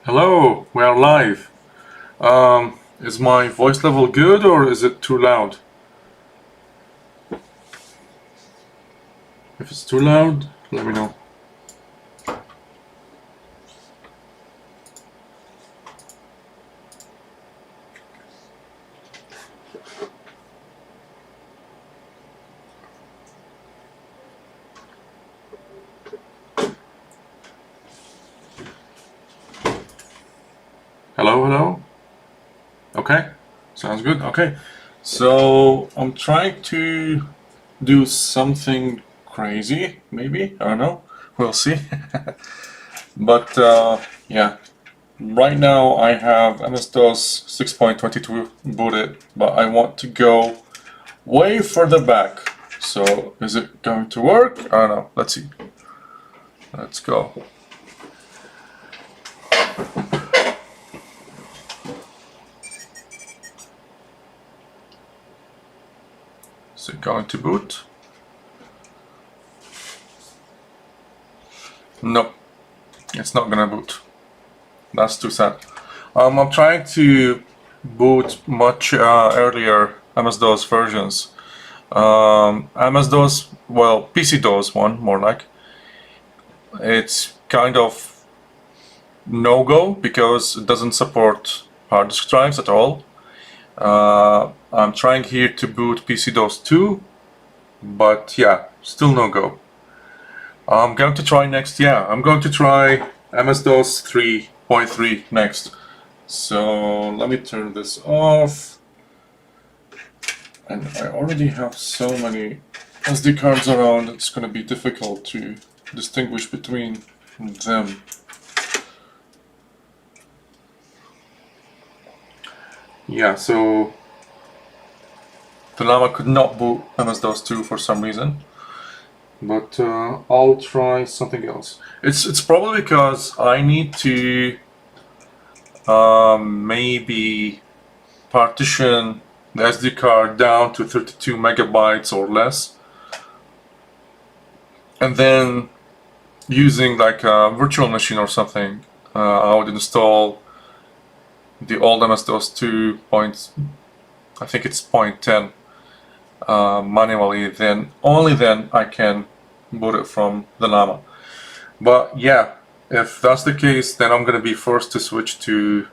Hello, we are live. Is my voice level good or is it too loud? If it's too loud, let me know. Hello, hello? Okay, sounds good. Okay, so I'm trying to do something crazy, maybe? I don't know. We'll see. But yeah, right now I have MS-DOS 6.22 booted, but I want to go way further back. So is it going to work? I don't know. Let's see. Let's go. Is it going to boot? No, it's not gonna boot. That's too sad. I'm trying to boot much earlier MS-DOS versions. MS-DOS, well, PC-DOS one, more like. It's kind of no-go because it doesn't support hard disk drives at all. I'm trying here to boot PC-DOS 2, but yeah, still no-go. I'm going to try next, I'm going to try MS-DOS 3.3 next. So let me turn this off. And I already have so many SD cards around, it's going to be difficult to distinguish between them. Yeah, so the Llama could not boot MS-DOS 2 for some reason. But I'll try something else. It's probably because I need to maybe partition the SD card down to 32 megabytes or less, and then using like a virtual machine or something, I would install the old MS-DOS 2 I think it's 0.10 manually. Then only then I can boot it from the Llama. But yeah, if that's the case, then I'm gonna be forced to switch to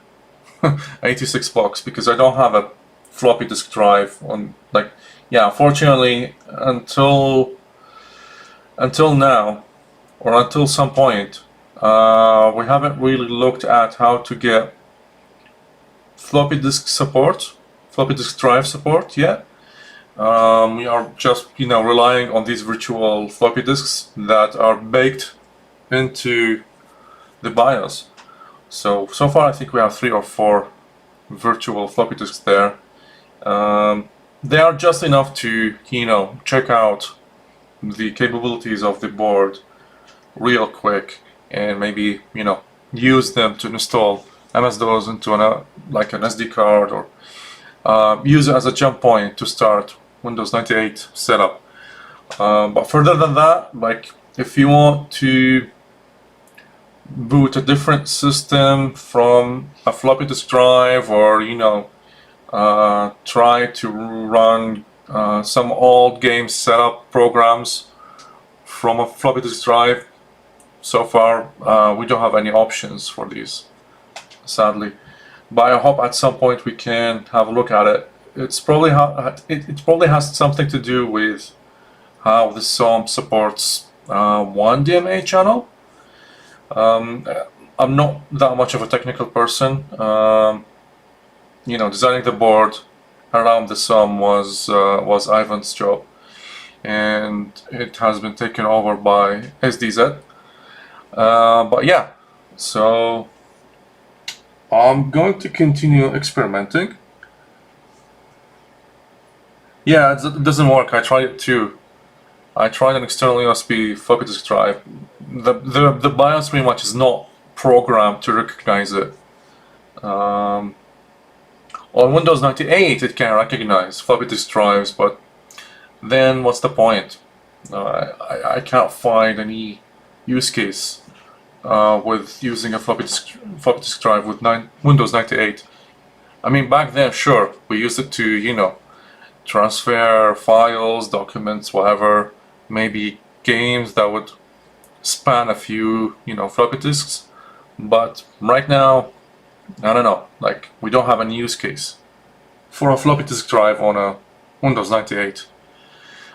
86 bucks because I don't have a floppy disk drive on, like, yeah, unfortunately until now, or until some point, we haven't really looked at how to get floppy disk drive support yet. We are just, relying on these virtual floppy disks that are baked into the BIOS. So far I think we have 3 or 4 virtual floppy disks there. They are just enough to, check out the capabilities of the board real quick and maybe, use them to install MS-DOS into like an SD card, or use it as a jump point to start Windows 98 setup. But further than that, like if you want to boot a different system from a floppy disk drive, or try to run some old game setup programs from a floppy disk drive, so far we don't have any options for these, sadly. But I hope at some point we can have a look at it. It probably has something to do with how the SOM supports one DMA channel. I'm not that much of a technical person. Designing the board around the SOM was Ivan's job, and it has been taken over by SDZ. But yeah, so I'm going to continue experimenting. Yeah, it doesn't work. I tried it too. I tried an external USB floppy disk drive. The BIOS pretty much is not programmed to recognize it. On Windows 98 it can recognize floppy disk drives, but then what's the point? I can't find any use case with using a floppy disk drive with Windows 98. I mean, back then, sure, we used it to, you know, transfer files, documents, whatever, maybe games that would span a few, you know, floppy disks. But right now, I don't know, like, we don't have any use case for a floppy disk drive on a Windows 98.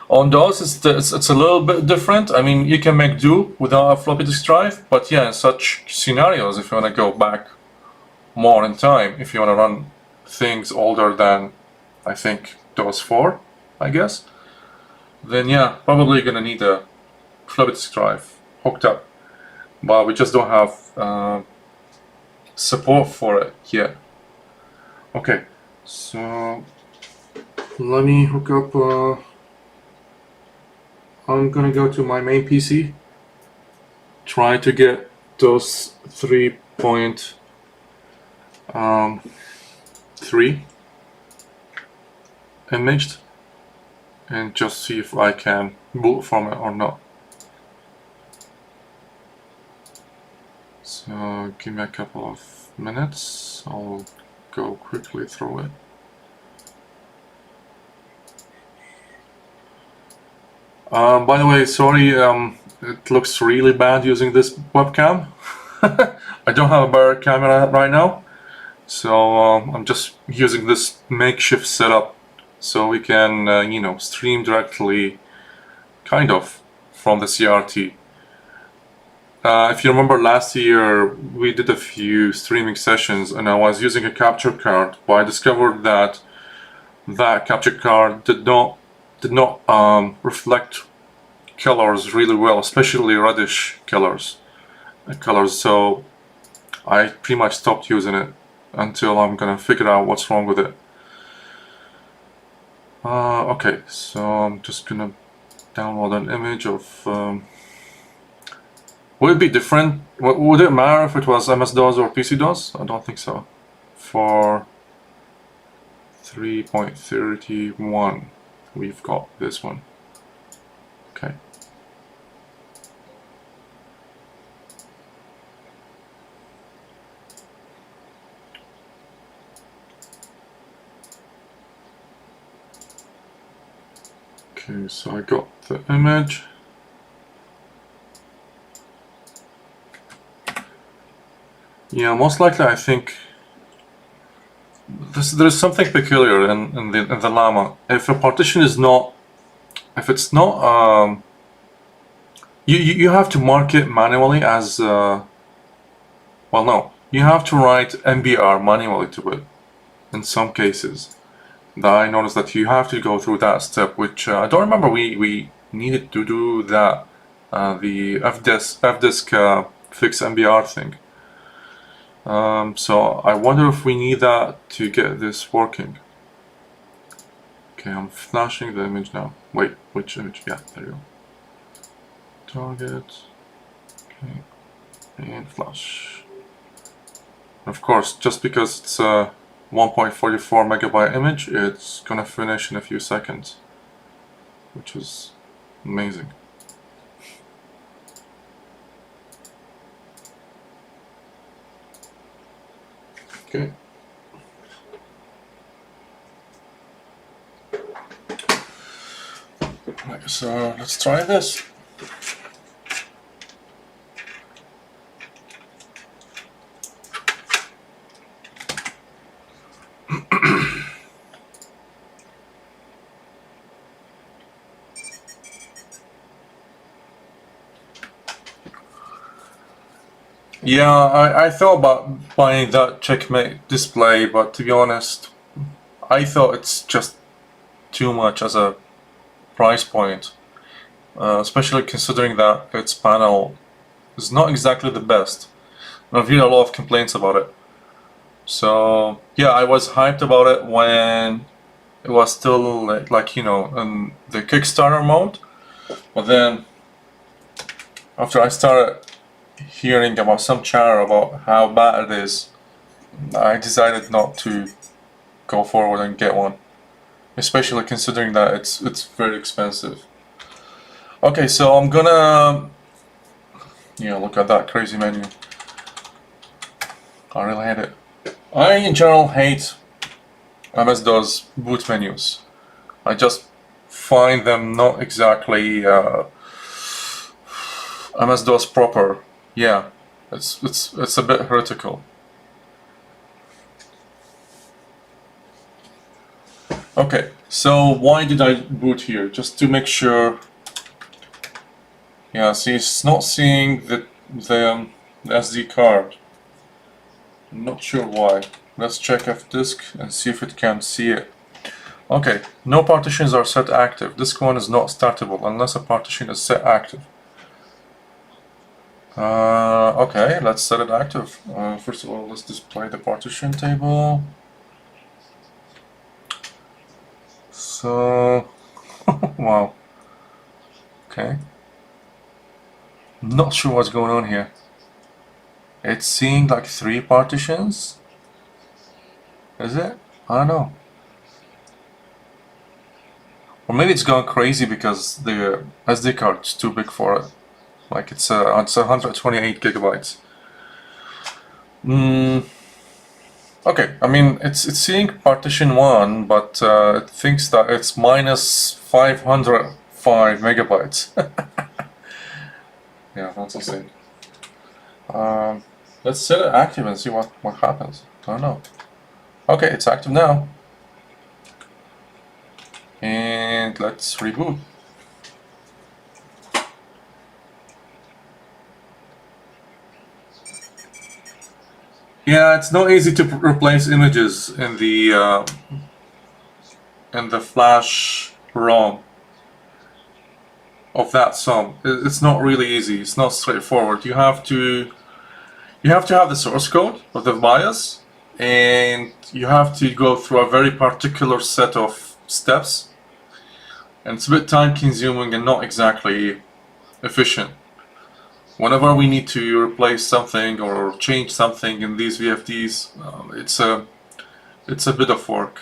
On DOS, it's a little bit different. I mean, you can make do without a floppy disk drive, but yeah, in such scenarios, if you want to go back more in time, if you want to run things older than, I think, DOS 4, I guess, then yeah, probably gonna need a floppy disk drive hooked up, but we just don't have support for it yet. Okay, so let me hook up. I'm gonna go to my main PC, try to get DOS 3.3 imaged, and just see if I can boot from it or not. So give me a couple of minutes, I'll go quickly through it. By the way, sorry, it looks really bad using this webcam. I don't have a better camera right now, so I'm just using this makeshift setup so we can, you know, stream directly, kind of, from the CRT. If you remember last year, we did a few streaming sessions and I was using a capture card, but I discovered that that capture card did not reflect colors really well, especially reddish colors. So I pretty much stopped using it until I'm gonna figure out what's wrong with it. Okay, so I'm just gonna download an image of. Would it be different? Would it matter if it was MS-DOS or PC-DOS? I don't think so. For 3.31. We've got this one. Okay. Okay, so I got the image. Yeah, most likely I think there's something peculiar in the llama. If a partition is not, if it's not, you have to mark it manually as, well, no, you have to write MBR manually to it in some cases. I noticed that you have to go through that step, which I don't remember we needed to do that, the fdisk fix MBR thing. So I wonder if we need that to get this working. Okay, I'm flashing the image now. Wait, which image? Yeah, there you go. Target. Okay, and flash. Of course, just because it's a 1.44 megabyte image, it's gonna finish in a few seconds, which is amazing. Okay. So let's try this. Yeah, I thought about buying that Checkmate display, but to be honest, I thought it's just too much as a price point, especially considering that its panel is not exactly the best. I've heard a lot of complaints about it. So yeah, I was hyped about it when it was still like you know, in the Kickstarter mode, but then after I started hearing about some chatter about how bad it is, I decided not to go forward and get one, especially considering that it's very expensive. Okay, so I'm gonna Yeah, look at that crazy menu. I really hate it. I in general hate MS-DOS boot menus. I just find them not exactly MS-DOS proper. Yeah, it's a bit heretical. Okay, so why did I boot here? Just to make sure. Yeah, see, it's not seeing the SD card. I'm not sure why. Let's check F-disk and see if it can see it. Okay, no partitions are set active. Disk 1 is not startable unless a partition is set active. Okay, let's set it active. First of all, let's display the partition table. So, wow. Okay. Not sure what's going on here. It's seeing like 3 partitions. Is it? I don't know. Or maybe it's gone crazy because the SD card is too big for it. Like it's 128 gigabytes. Okay, I mean it's seeing partition 1, but it thinks that it's minus 505 megabytes. Yeah, that's insane. Let's set it active and see what happens. I don't know. Okay, it's active now. And let's reboot. Yeah, it's not easy to replace images in the flash ROM of that song. It's not really easy. It's not straightforward. You have to have the source code of the BIOS, and you have to go through a very particular set of steps, and it's a bit time consuming and not exactly efficient. Whenever we need to replace something or change something in these VFDs, it's a bit of work.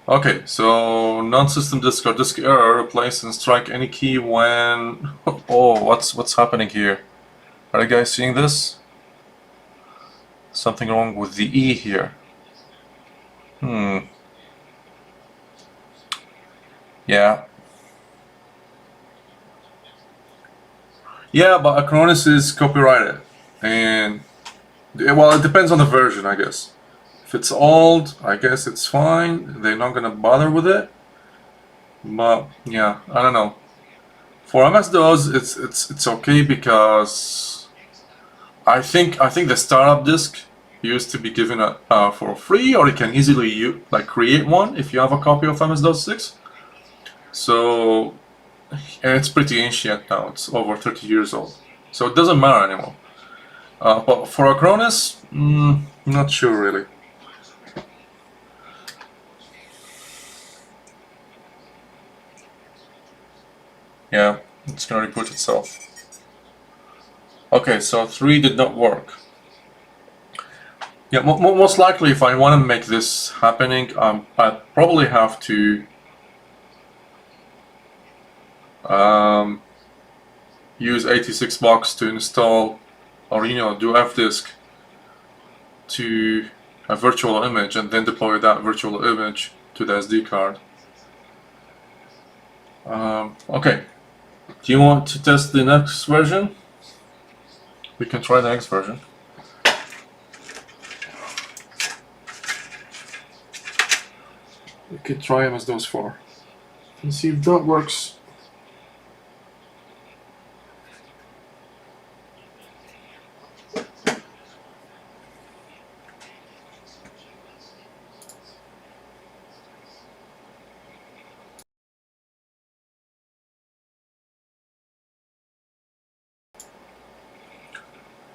Okay, so non-system disk or disk error, replace and strike any key when... Oh, what's happening here? Are you guys seeing this? Something wrong with the E here. Yeah. Yeah, but Acronis is copyrighted, and well, it depends on the version, I guess. If it's old, I guess it's fine. They're not gonna bother with it. But yeah, I don't know. For MS-DOS, it's okay because I think the startup disk used to be given for free, or you can easily create one if you have a copy of MS-DOS 6. So. And it's pretty ancient now, it's over 30 years old. So it doesn't matter anymore. But for Acronis, not sure really. Yeah, it's gonna reboot itself. Okay, so 3 did not work. Yeah, most likely if I want to make this happening, I probably have to use 86box to install, or do F-disk to a virtual image and then deploy that virtual image to the SD card. Okay, do you want to test the next version? We can try the next version. We could try MS-DOS 4 and see if that works.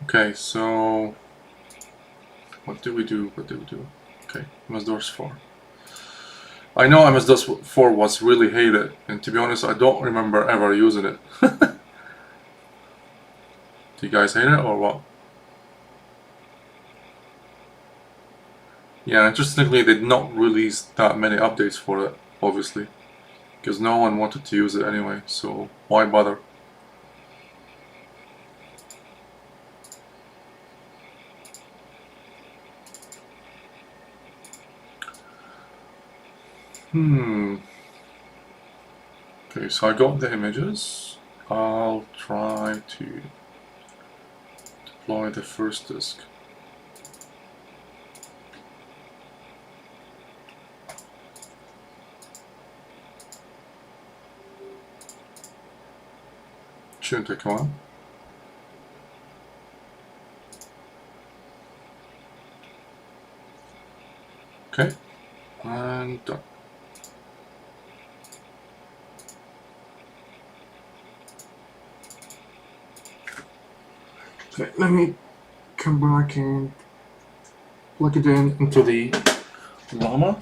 Okay, so what do we do? Okay, MS-DOS 4. I know MS-DOS 4 was really hated, and to be honest, I don't remember ever using it. Do you guys hate it or what? Yeah, interestingly, they did not release that many updates for it, obviously, because no one wanted to use it anyway, so why bother? Okay, so I got the images. I'll try to deploy the first disk. Shouldn't take a while. Okay, and done. Okay, let me come back and plug it in into the llama.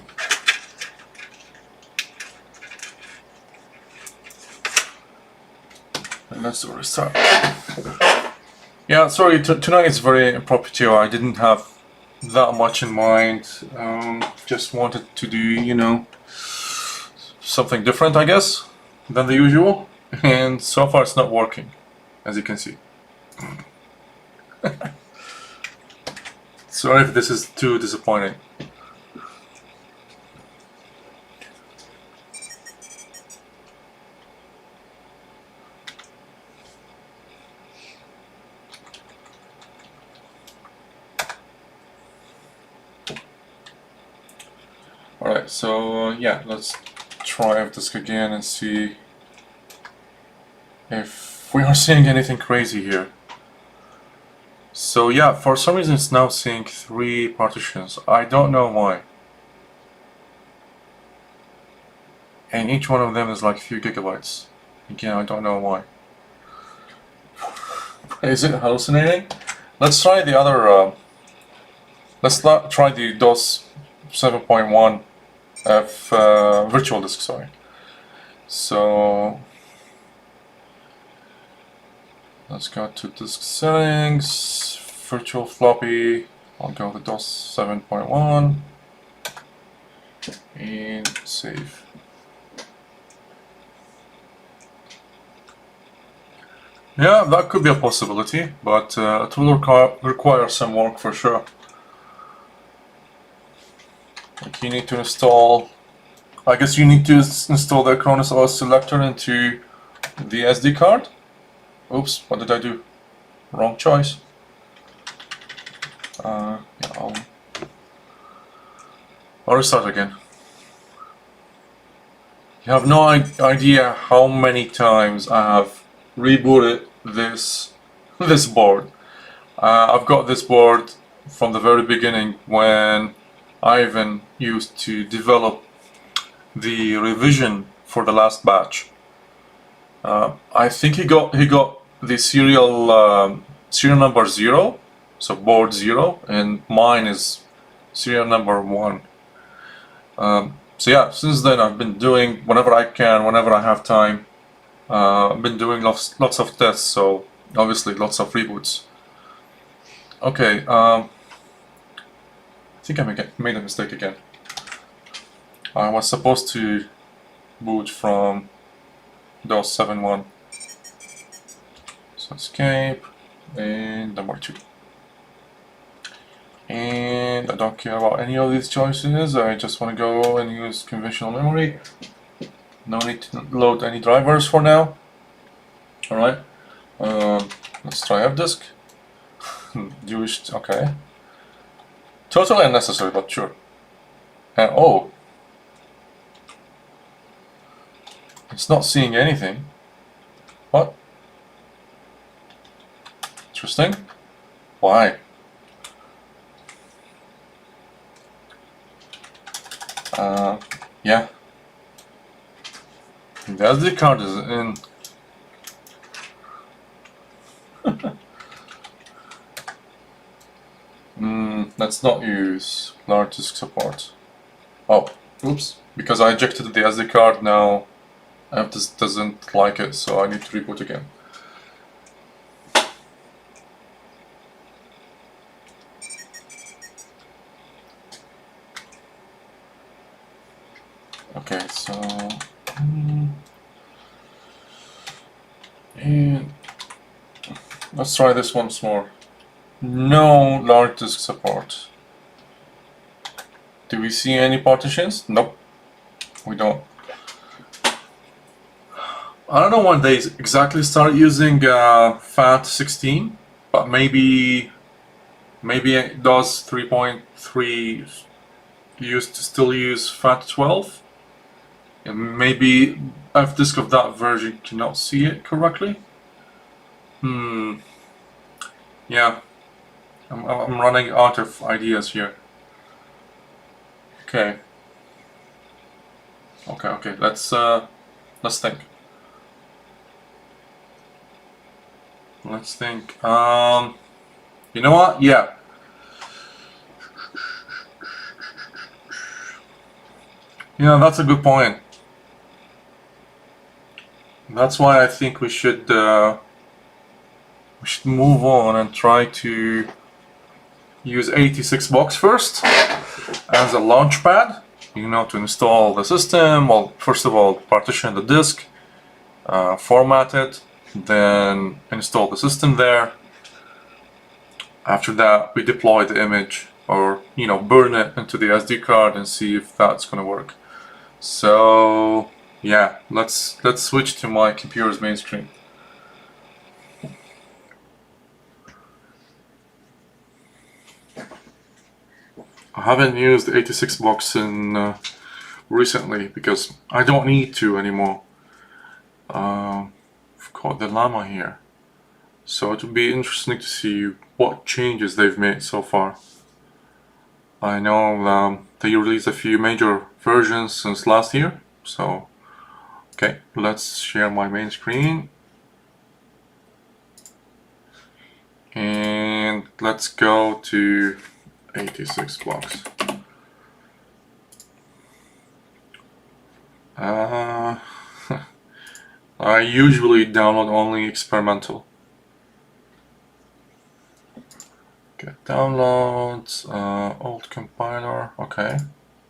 And let's restart. Yeah, sorry, tonight is very impromptu. I didn't have that much in mind. Just wanted to do, you know, something different, I guess, than the usual. And so far it's not working, as you can see. Sorry if this is too disappointing. Alright, so yeah, let's try disk again and see if we are seeing anything crazy here. So yeah, for some reason it's now seeing 3 partitions. I don't know why. And each one of them is like a few gigabytes. Again, I don't know why. Is it hallucinating? Let's try the other, let's try the DOS 7.1 virtual disk, sorry. So let's go to disk settings, virtual floppy. I'll go with DOS 7.1 and save. Yeah, that could be a possibility, but it will require some work for sure. Like you need to install, I guess you need to install the Acronis OS selector into the SD card. Oops, what did I do? Wrong choice. Yeah, I'll restart again. You have no idea how many times I have rebooted this board. I've got this board from the very beginning when Ivan used to develop the revision for the last batch. I think he got the serial number 0, so board 0, and mine is serial number 1. So yeah, since then I've been doing whenever I can, whenever I have time. I've been doing lots of tests, so obviously lots of reboots. Okay, I think I made a mistake again. I was supposed to boot from DOS 7.1. So escape and number 2. And I don't care about any of these choices. I just want to go and use conventional memory. No need to load any drivers for now. Alright, let's try disk. Used, okay. Totally unnecessary, but sure. And oh, it's not seeing anything. What? Interesting. Why? Yeah. The SD card is in. Let's not use large disk support. Oh, oops. Because I ejected the SD card now, this doesn't like it, so I need to reboot again. Okay, so and let's try this once more. No large disk support. Do we see any partitions? Nope. We don't. I don't know when they exactly start using FAT16, but maybe DOS 3.3 used to still use FAT12, and maybe fdisk of that version cannot see it correctly. Yeah, I'm running out of ideas here. Okay. Let's think. Let's think. You know what? Yeah. Yeah, that's a good point. That's why I think we should move on and try to use 86box first as a launchpad. You know, to install the system. Well, first of all, partition the disk, format it, then install the system there. After that, we deploy the image, or burn it into the SD card and see if that's gonna work. So yeah, let's switch to my computer's main screen. I haven't used 86box in recently because I don't need to anymore. I've got the llama here, so it would be interesting to see what changes they've made so far. I know they released a few major versions since last year, so okay, let's share my main screen and let's go to 86box. I usually download only experimental. Get downloads, old compiler, okay.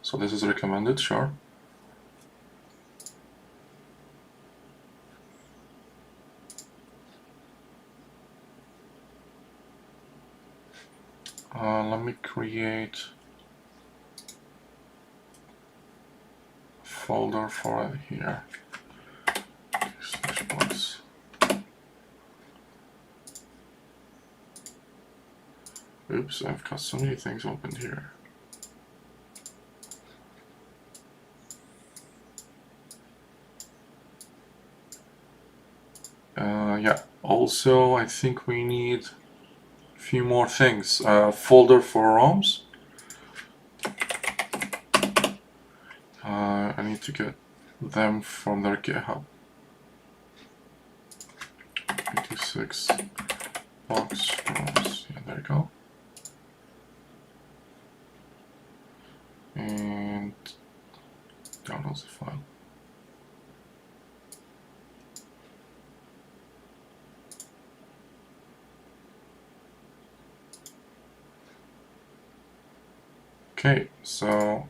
So this is recommended, sure. Let me create a folder for it here. Box. Oops, I've got so many things open here. Yeah, also I think we need a few more things. Folder for ROMs. I need to get them from their GitHub. 86 box ROMs. Yeah, there you go. And downloads the file. Okay, so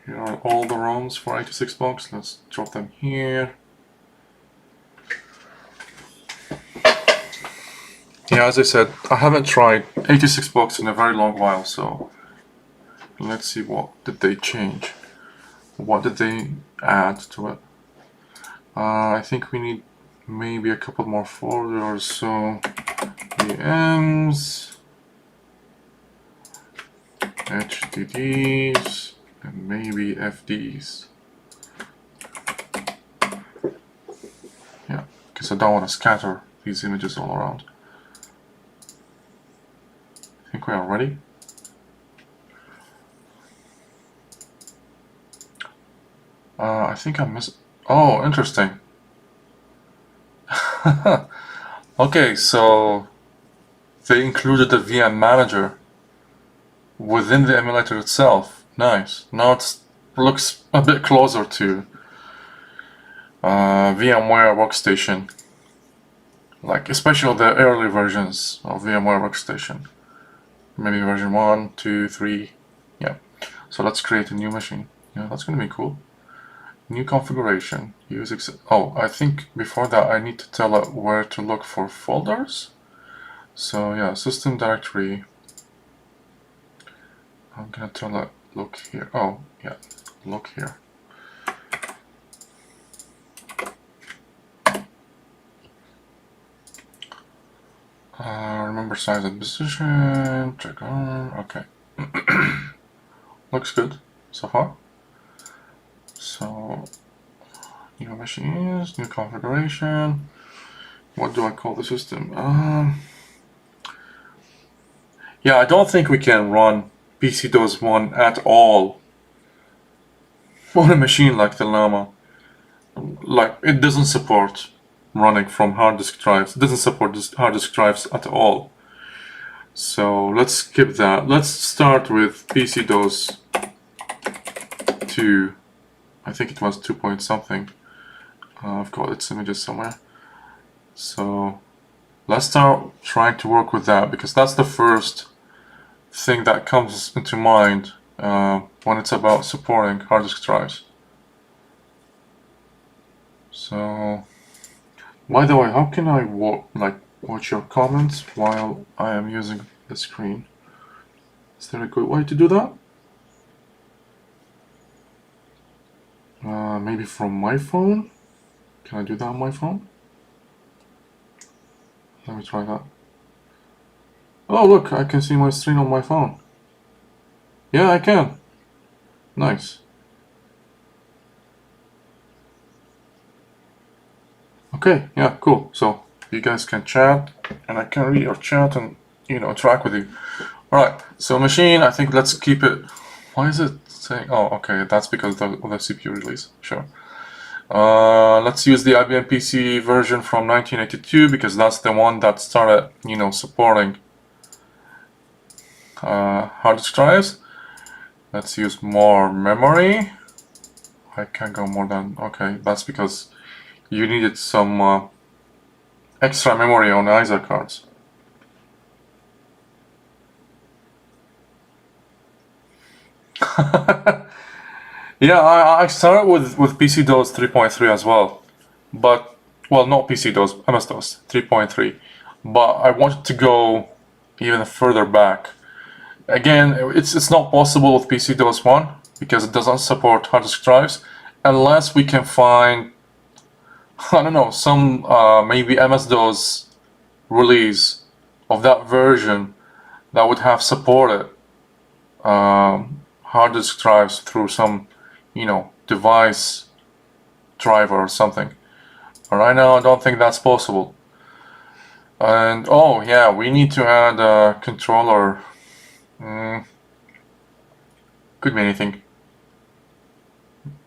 here are all the ROMs for 86box. Let's drop them here. Yeah, as I said, I haven't tried 86box in a very long while, so let's see what did they change. What did they add to it? I think we need maybe a couple more folders, so VMs, HDDs, and maybe FDs. Yeah, because I don't want to scatter these images all around. I think we are ready. I think I missed. Oh, interesting. Okay, so they included a VM manager within the emulator itself. Nice. Now it looks a bit closer to VMware Workstation, like especially the early versions of VMware Workstation. Maybe version 1, 2, 3. Yeah. So let's create a new machine. Yeah, that's gonna be cool. New configuration. Use oh, I think before that I need to tell it where to look for folders. So yeah, system directory. I'm gonna tell it, look here. Oh, yeah, look here. Remember size and position, check on, okay. Looks good so far. So, new machines, new configuration. What do I call the system? Yeah, I don't think we can run PC-DOS1 at all on a machine like the Llama. Like, it doesn't support running from hard disk drives. It doesn't support hard disk drives at all. So let's skip that. Let's start with PC-DOS 2. I think it was 2 point something. I've got its images somewhere. So let's start trying to work with that, because that's the first thing that comes into mind when it's about supporting hard disk drives. So, by the way, how can I watch your comments while I am using the screen? Is there a good way to do that? Maybe from my phone? Can I do that on my phone? Let me try that. Oh look, I can see my screen on my phone. Yeah, I can. Nice. Okay, yeah, cool. So you guys can chat, and I can read your chat and, you know, interact with you. Alright, so machine, I think let's keep it. Why is it saying? Oh, okay, that's because of the CPU release. Sure. Let's use the IBM PC version from 1982, because that's the one that started, you know, supporting hard disk drives. Let's use more memory. I can't go more than, okay, that's because you needed some extra memory on ISA cards. Yeah, I started with PC-DOS 3.3 as well, but, well, not PC-DOS, MS-DOS 3.3, but I wanted to go even further back. Again, it's not possible with PC-DOS 1 because it doesn't support hard disk drives, unless we can find, I don't know, some maybe MS-DOS release of that version that would have supported hard disk drives through some, you know, device driver or something. But right now, I don't think that's possible. And oh yeah, we need to add a controller. Could be anything.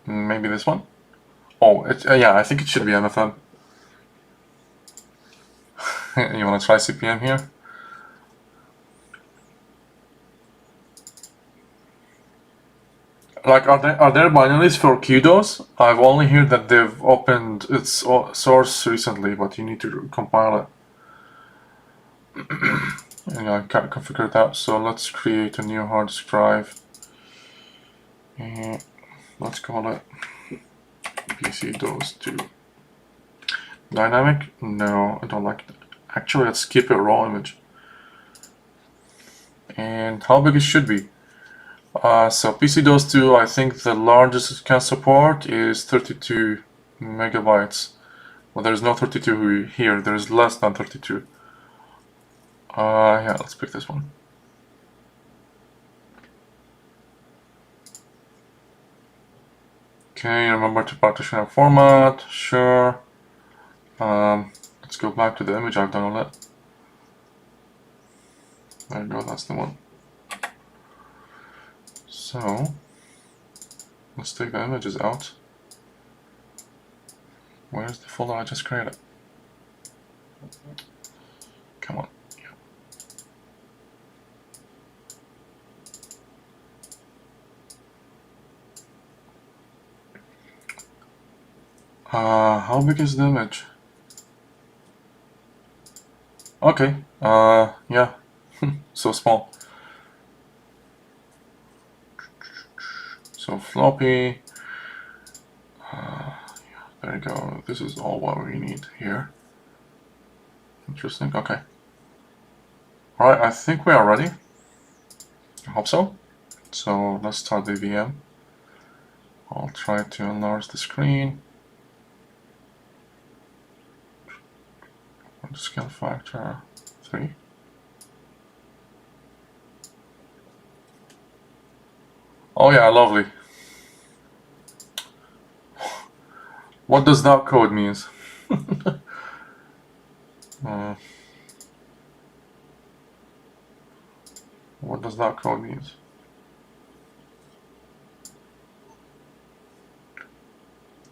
Maybe this one. Oh, yeah, I think it should be MFM. You wanna try CPM here? Like, are there binaries for QDOS? I've only heard that they've opened its source recently, but you need to compile it. And I can't configure that, so let's create a new hard disk drive. And let's call it PC-DOS 2. Dynamic? No, I don't like it. Actually, let's keep it raw image. And how big it should be? So PC-DOS 2, I think the largest it can support is 32 megabytes. Well, there's no 32 here, there's less than 32. Yeah, let's pick this one. Okay, remember to partition and format, sure. Let's go back to the image I've downloaded. There you go, that's the one. So, let's take the images out. Where's the folder I just created? Come on. How big is the image? Okay, yeah, so small. So floppy, there you go, this is all what we need here. Interesting, okay. Alright, I think we are ready. I hope so. So let's start the VM. I'll try to enlarge the screen. Scale factor 3. Oh yeah, lovely. What does that code means? What does that code means?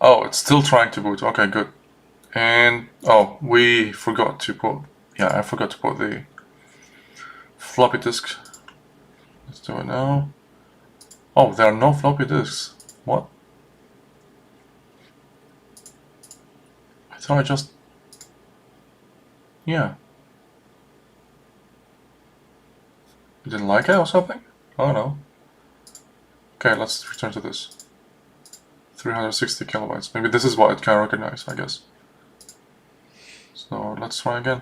Oh, it's still trying to boot. Okay, good. And oh, we forgot to put. Yeah, I forgot to put the floppy disk. Let's do it now. Oh, there are no floppy disks. What? I thought I just. Yeah. You didn't like it or something? Oh no. Okay, let's return to this. 360 kilobytes. Maybe this is what it can recognize, I guess. So let's try again.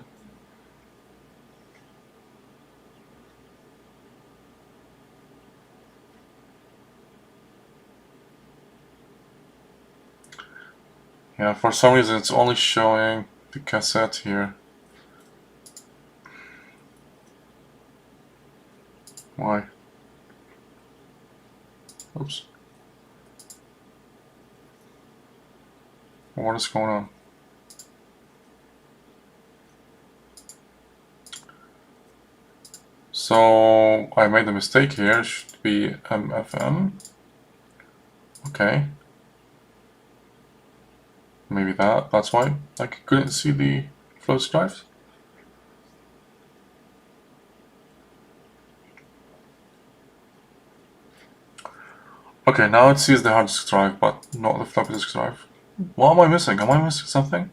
Yeah, for some reason it's only showing the cassette here. Why? Oops. What is going on? So I made a mistake here. It should be MFM. Okay. Maybe that's why I couldn't see the float drives. Okay, now it sees the hard disk drive, but not the floppy disk drive. What am I missing? Am I missing something?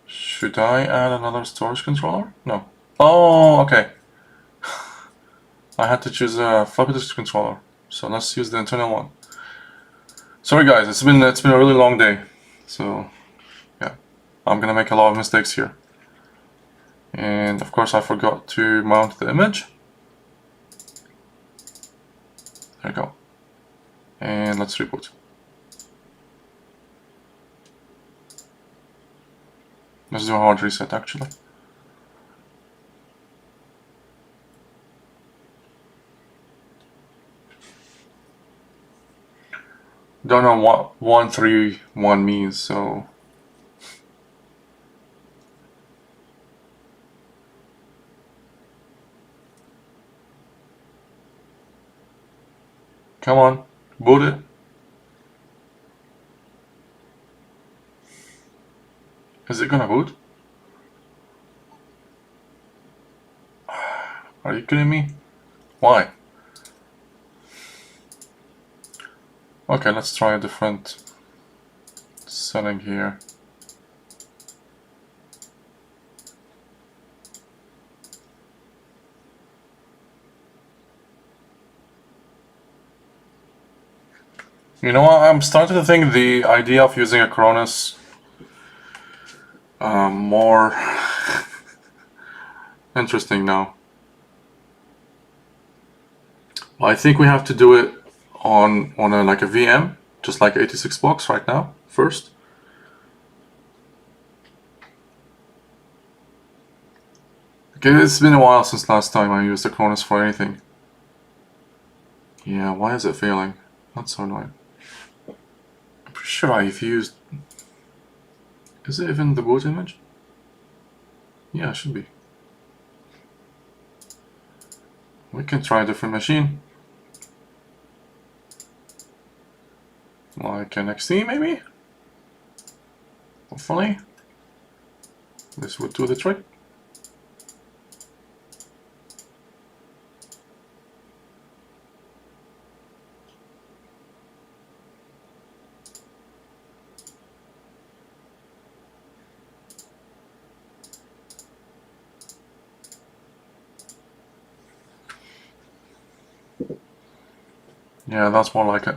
Should I add another storage controller? No. Oh, okay. I had to choose a floppy disk controller, so let's use the internal one. Sorry guys, it's been a really long day, so yeah, I'm gonna make a lot of mistakes here. And of course I forgot to mount the image. There you go. And let's reboot. Let's do a hard reset actually. Don't know what 131 means, so come on, boot it. Is it gonna boot? Are you kidding me? Why? Okay, let's try a different setting here. You know what, I'm starting to think the idea of using a Cronus more interesting now. I think we have to do it on like a VM, just like 86 box right now, first. Okay, it's been a while since last time I used the Cronus for anything. Yeah, why is it failing? That's so annoying. I'm pretty sure I've used... Is it even the boot image? Yeah, it should be. We can try a different machine. Like an XT maybe? Hopefully. This would do the trick. Yeah, that's more like it.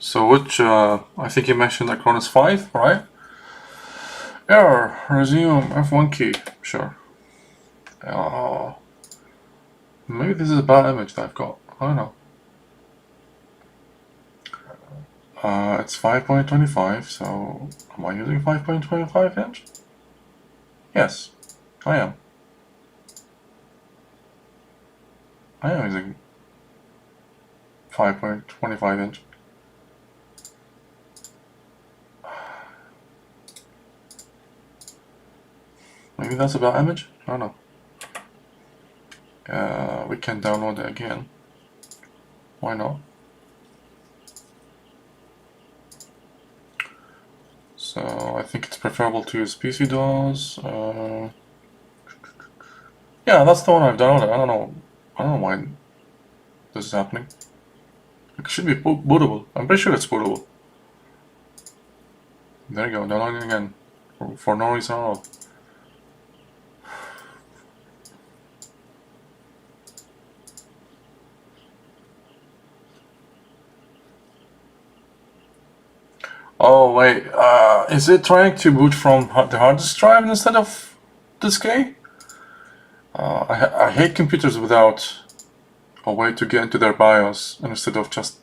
So which, I think you mentioned Acronis 5, right? Error, resume F1 key, sure. Maybe this is a bad image that I've got, I don't know. It's 5.25, so am I using 5.25 inch? Yes, I am. I am using 5.25 inch. Maybe that's a bad image? I don't know. We can download it again. Why not? So I think it's preferable to use PC DOS. Yeah, that's the one I've downloaded. I don't know why this is happening. It should be bootable. I'm pretty sure it's bootable. There you go, downloading again. For no reason at all. Oh wait, is it trying to boot from the hard disk drive instead of disk A? I hate computers without a way to get into their BIOS instead of just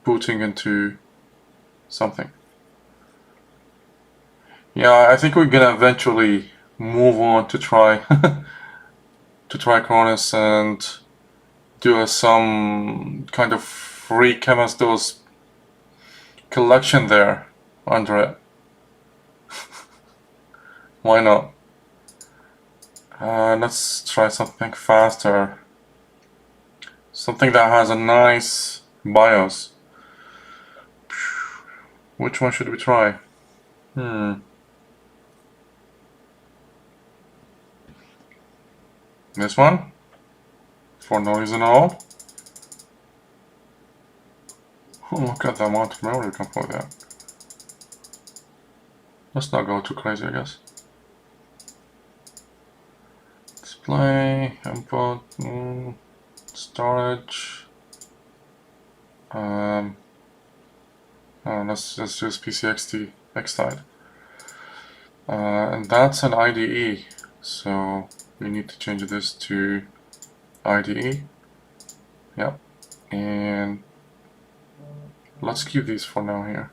booting into something. Yeah, I think we're gonna eventually move on to try to try Cronus and do some kind of free MS-DOS collection there under it. Why not? Let's try something faster. Something that has a nice BIOS. Which one should we try? This one? For no reason at all? Oh, look at the amount of memory we can put there. Let's not go too crazy, I guess. Display, input, storage. Let's just use PCXT Xtide. And that's an IDE, so we need to change this to IDE. Yep, and let's keep these for now here.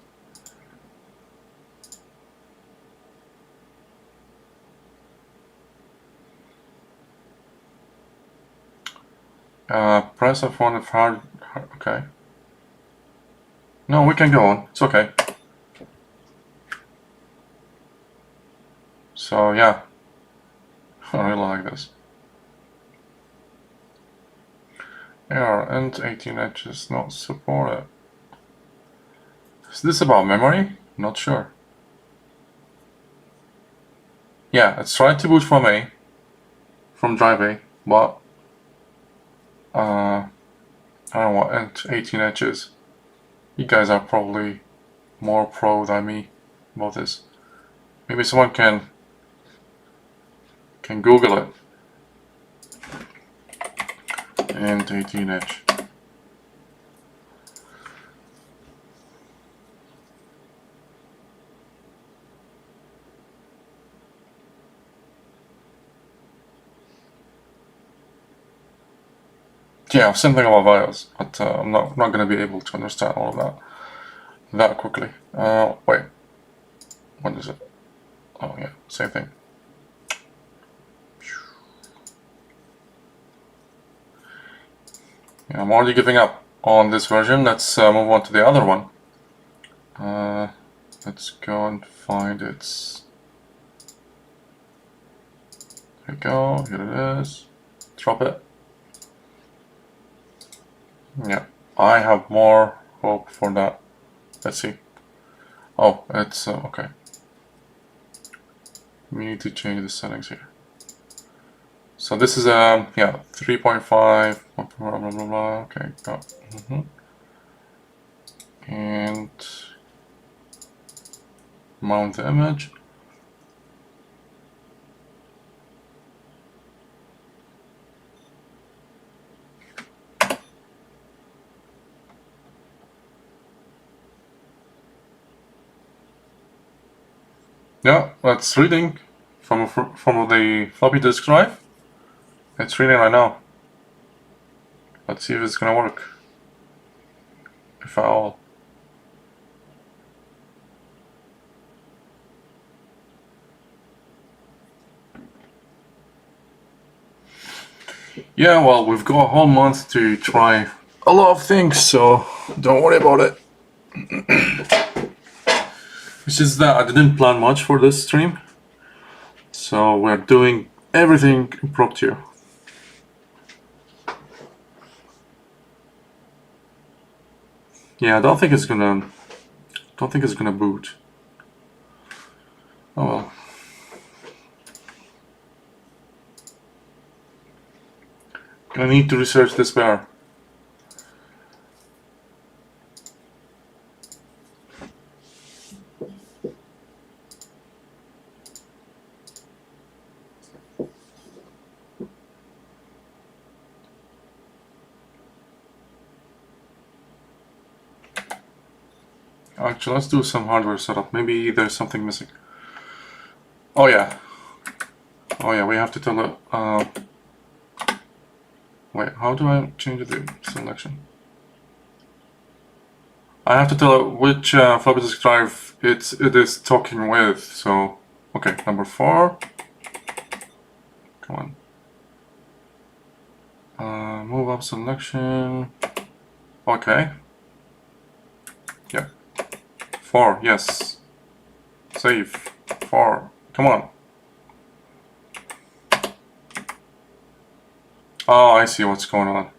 Press F1 if hard, okay. No, we can go on, it's okay. So yeah, I really like this. Error, int 18 inches not supported. Is this about memory? Not sure. Yeah, it's trying to boot from A, from drive A, but I don't know what int 18 inches. You guys are probably more pro than me about this. Maybe someone can Google it. Int 18 inch. Yeah, same thing about BIOS, but I'm not going to be able to understand all of that quickly. Wait, what is it? Oh yeah, same thing. Yeah, I'm already giving up on this version. Let's move on to the other one. Let's go and find its. There we go. Here it is. Drop it. Yeah, I have more hope for that. Let's see. Oh, it's okay. We need to change the settings here. So this is yeah, 3.5 blah blah blah. Okay, go. And mount the image. Yeah, that's reading from the floppy disk drive. It's reading right now. Let's see if it's gonna work. If at all. Yeah, well, we've got a whole month to try a lot of things, so don't worry about it. It's just that I didn't plan much for this stream, so we're doing everything impromptu. Yeah, I don't think it's gonna boot. Oh well. I need to research this better. Actually, let's do some hardware setup. Maybe there's something missing. Oh yeah. Oh yeah, we have to tell it. Wait, how do I change the selection? I have to tell it which floppy disk drive it is talking with. So, okay, number 4. Come on. Move up selection. Okay. Yeah. 4, yes. Save. 4. Come on. Oh, I see what's going on.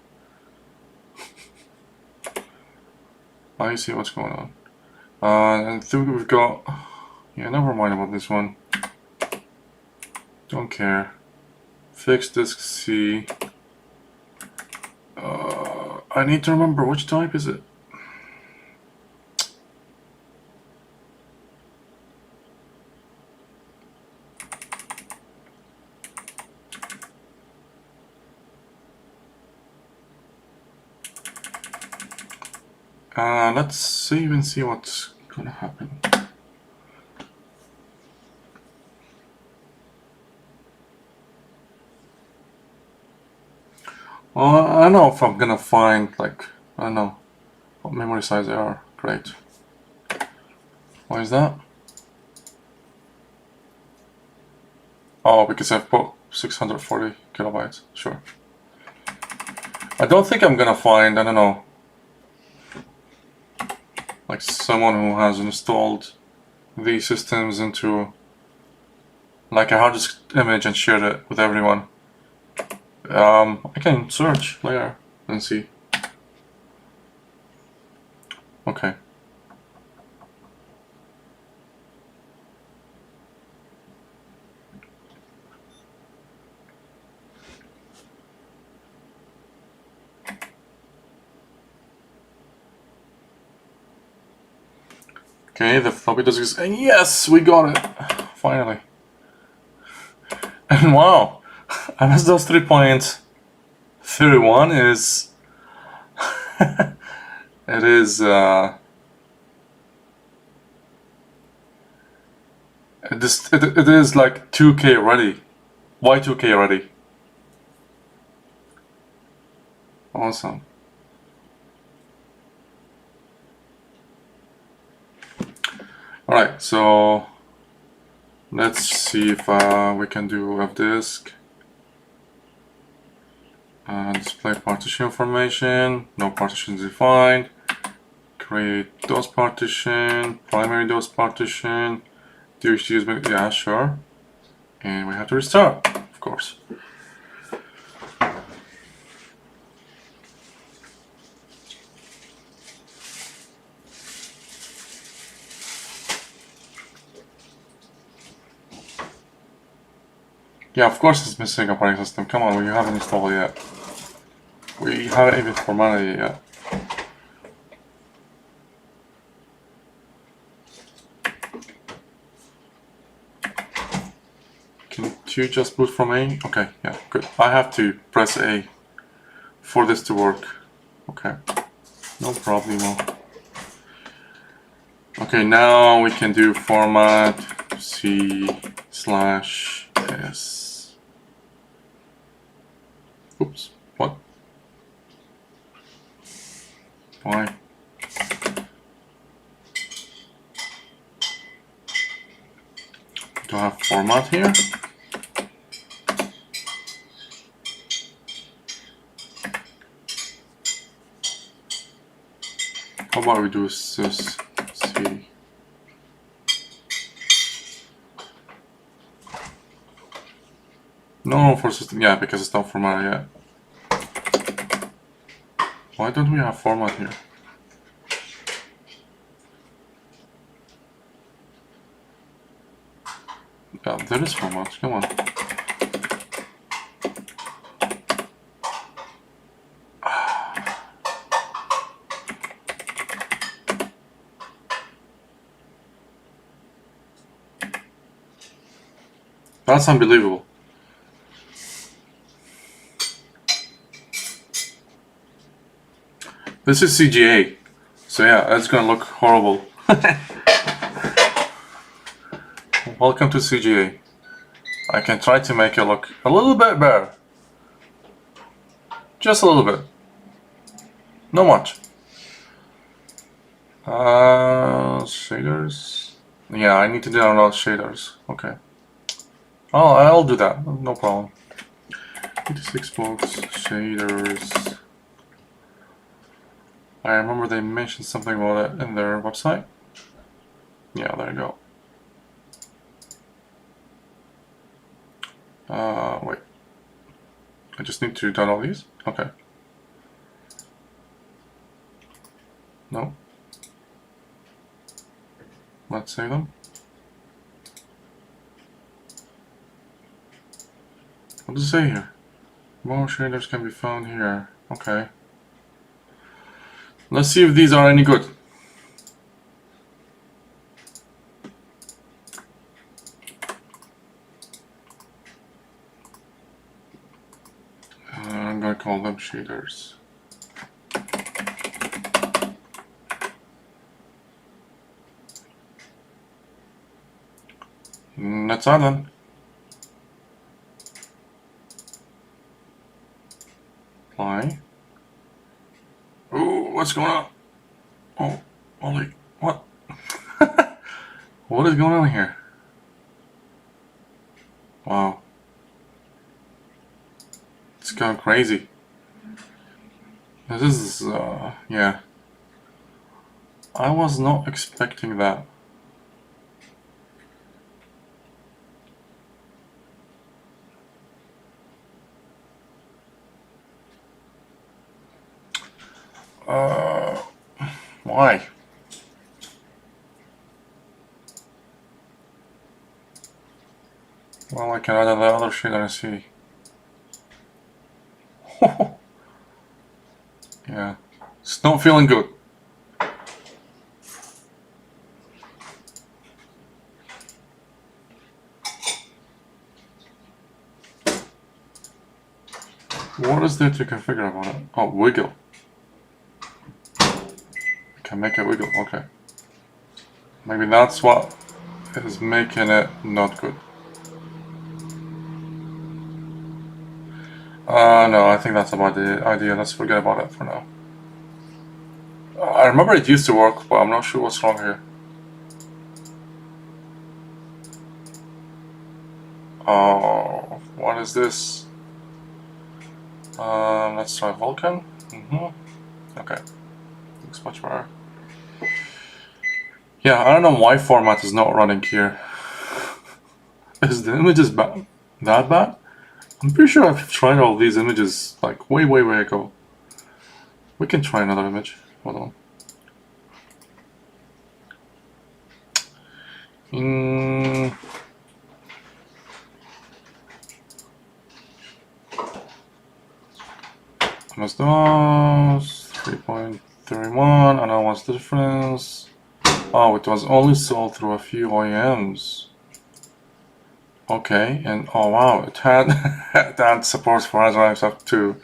I see what's going on. I think we've got... Yeah, never mind about this one. Don't care. Fixed disk C. I need to remember which type is it. Let's save and see what's gonna happen. Well, I don't know if I'm gonna find, like, I don't know what memory size they are. Great. Why is that? Oh, because I've put 640 kilobytes. Sure. I don't think I'm gonna find, I don't know, like someone who has installed these systems into like a hard disk image and shared it with everyone. I can search later and see. Okay. Okay, the floppy disk is, and yes, we got it, finally. And wow, MS-DOS 3.31 is, it is, it is like 2K ready, Y2K ready. Awesome. Alright, so let's see if we can do fdisk. Display partition information, no partitions defined. Create DOS partition, primary DOS partition. Do you use, yeah, sure. And we have to restart, of course. Yeah, of course it's missing operating system. Come on, we haven't installed it yet. We haven't even formatted it yet. Can you just boot from A? Okay, yeah, good. I have to press A for this to work. Okay, no problemo. Okay, now we can do format C/S. Oops, what? Why? Do I have format here? How about we do sys C? No, for system, yeah, because it's not formatted yet. Why don't we have format here? Yeah, there is format, come on. That's unbelievable. This is CGA, so yeah, it's gonna look horrible. Welcome to CGA. I can try to make it look a little bit better. Just a little bit. Not much. Shaders. Yeah, I need to download shaders. Okay. Oh, I'll do that. No problem. 86 box shaders. I remember they mentioned something about it in their website. Yeah, there you go. Wait. I just need to download these? Okay. No. Let's save them. What does it say here? More shaders can be found here. Okay. Let's see if these are any good. I'm gonna call them shaders. Let's add them. Apply. Oh, what's going on? Oh, holy, what? What is going on here? Wow. It's gone crazy. This is, yeah. I was not expecting that. Why? Well, I can add the other shit and see. Yeah, it's not feeling good. What is there to configure about it? Oh, wiggle. I can make it wiggle, okay. Maybe that's what is making it not good. No, I think that's about the idea. Let's forget about it for now. I remember it used to work, but I'm not sure what's wrong here. Oh, what is this? Let's try Vulkan. Okay, looks much better. Yeah, I don't know why format is not running here. Is the images bad? That bad? I'm pretty sure I've tried all these images like way ago. We can try another image. Hold on. MS-DOS 3.31, and now what's the difference? Oh, it was only sold through a few OEMs. Okay, and oh wow, it had that support for hard drives up to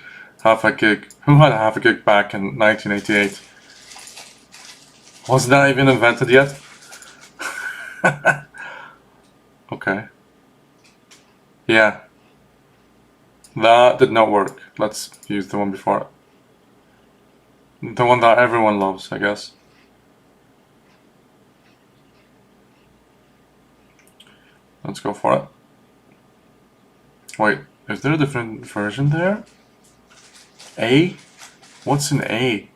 half a gig. Who had half a gig back in 1988? Was that even invented yet? Okay. Yeah. That did not work. Let's use the one before it. The one that everyone loves, I guess. Let's go for it. Wait, is there a different version there? A? What's an A?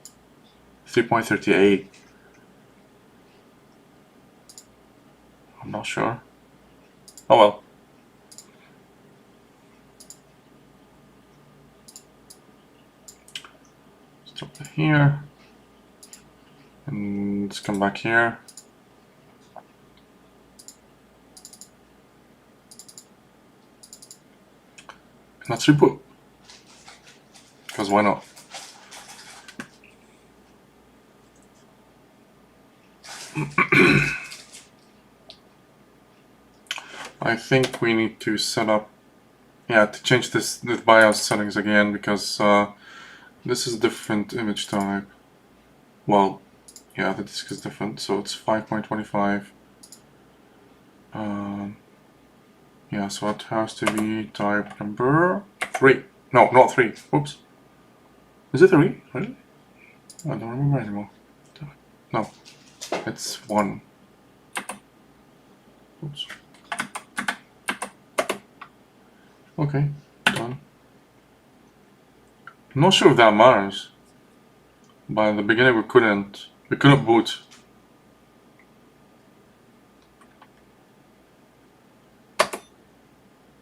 3.38. I'm not sure. Oh well. Let's drop it here. And let's come back here. And let's reboot. Because why not? I think we need to set up, to change this BIOS settings again, because this is a different image type. Well, yeah, the disk is different, so it's 5.25. Yeah, so it has to be type number 3. No, not 3. Oops. Is it 3? Really? I don't remember anymore. No, it's 1. Oops. Okay, done. I'm not sure if that matters. But in the beginning we couldn't boot.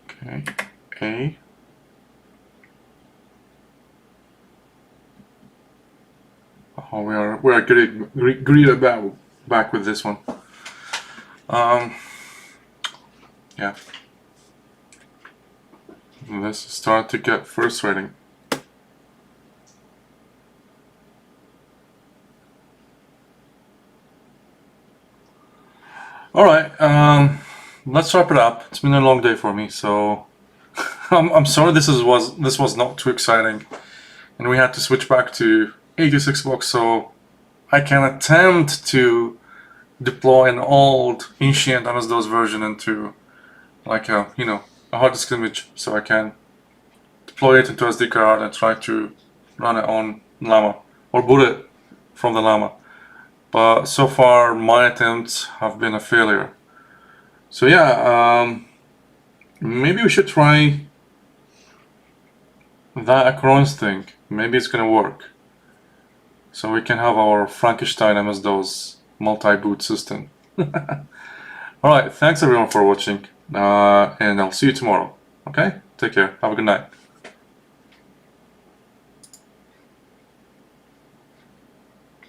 Okay, A. Oh, we are getting greeted back with this one. Yeah. Let's start to get frustrating. Alright, let's wrap it up. It's been a long day for me, so I'm sorry this was not too exciting. And we had to switch back to 86-box so I can attempt to deploy an old ancient MS-DOS version into like a hard disk image, so I can deploy it into SD card and try to run it on Llama or boot it from the Llama. But so far my attempts have been a failure. So yeah, maybe we should try that Acrons thing. Maybe it's gonna work. So we can have our Frankenstein MS-DOS multi-boot system. Alright, thanks everyone for watching, and I'll see you tomorrow. Okay? Take care. Have a good night.